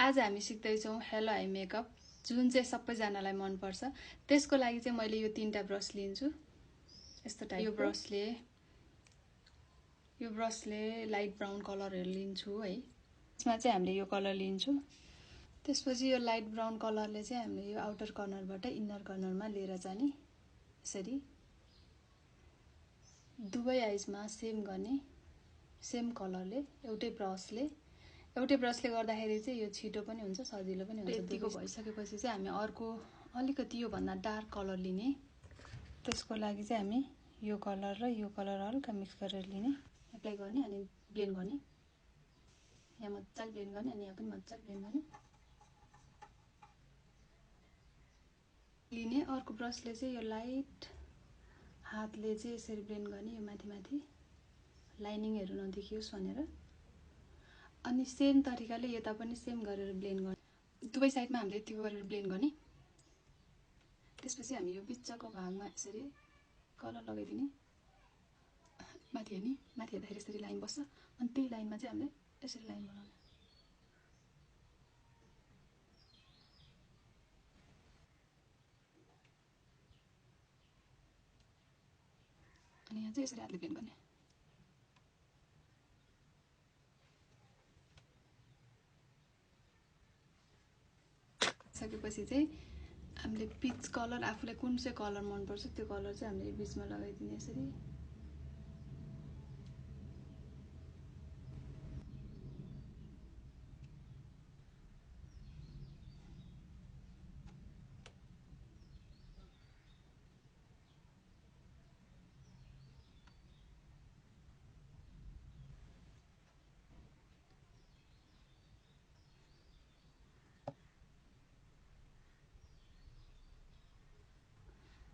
आज हामी सिक्दैछौँ hello eye makeup, जुन चाहिँ सबैजनालाई मनपर्छ। त्यसको लागि चाहिँ मैले यो 3टा ब्रस लिन्छु। यस्तो टाइपको यो ब्रसले लाइट ब्राउन कलरहरू लिन्छु है। यसमा चाहिँ हामीले यो कलर लिन्छु। त्यसपछि यो लाइट ब्राउन कलरले चाहिँ हामीले यो आउटर कर्नरबाट इन्नर कर्नरमा लिएर जाने। यसरी दुवै आइजमा सेम गर्ने, सेम कलरले एउटै ब्रसले गर्दाखेरि चाहिँ यो छिटो पनि हुन्छ, सजिलो पनि हुन्छ। यतिको भइसकेपछि चाहिँ हामी अर्को अलिकति यो भन्दा डार्क कलर लिने। त्यसको लागि चाहिँ हामी यो कलर र यो कलर हल्का मिक्स गरेर लिने, एप्लाई गर्ने अनि ब्लेन्ड गर्ने। यहाँ मजाले ब्लेन्ड गर्ने अनि यहाँ पनि मजाले ब्लेन्ड गर्ने। लिने अर्को ब्रसले चाहिँ यो लाइट हातले चाहिँ यसरी ब्लेन्ड गर्ने, यो माथि माथि लाइनिङहरू नदेखियोस् भनेर। अनि सेम तरिकाले यता पनि सेम गरेर ब्लेन्ड गर्ने। दुवै साइडमा हामीले यतिको गरेर ब्लेन्ड गर्ने। त्यसपछि हामी यो बिचको भागमा यसरी कलर लगाइदिने। माथि हेर्ने, माथि हेर्दाखेरि यसरी लाइन बस्छ अनि त्यही लाइनमा चाहिँ हामीले यसरी लाइन बनाउने। अनि यहाँ चाहिँ यसरी हातले ब्लेन्ड गर्ने। सकेपछि चाहिँ हामीले पिच कलर, आफूलाई कुन चाहिँ कलर मनपर्छ त्यो कलर चाहिँ हामीले बिचमा लगाइदिने यसरी।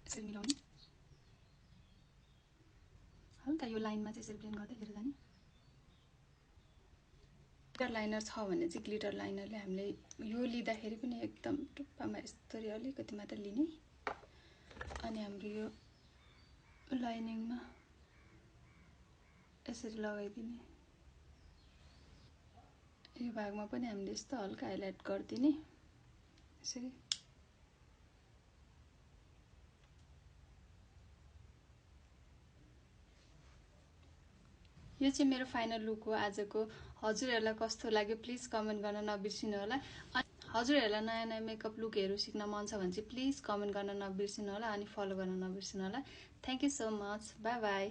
यसरी मिलाउने, हल्का यो लाइनमा चाहिँ यसरी ब्लेन्ड गर्दै लिएर जाने। ग्लिटर लाइनर छ भने चाहिँ ग्लिटर लाइनरले हामीले यो लिँदाखेरि पनि एकदम टुप्पामा यसरी अलिकति मात्र लिने अनि हाम्रो यो लाइनिङमा यसरी लगाइदिने। यो भागमा पनि हामीले यस्तो हल्का हाइलाइट गरिदिने यसरी। यो चाहिँ मेरो फाइनल लुक हो आजको। हजुरहरूलाई कस्तो लाग्यो प्लिज कमेन्ट गर्न नबिर्सिनु होला। हजुरहरूलाई नयाँ नयाँ मेकअप लुकहरू सिक्न मन छ भने चाहिँ प्लिज कमेन्ट गर्न नबिर्सिनु होला अनि फलो गर्न नबिर्सिनु होला। Thank you so much, by by.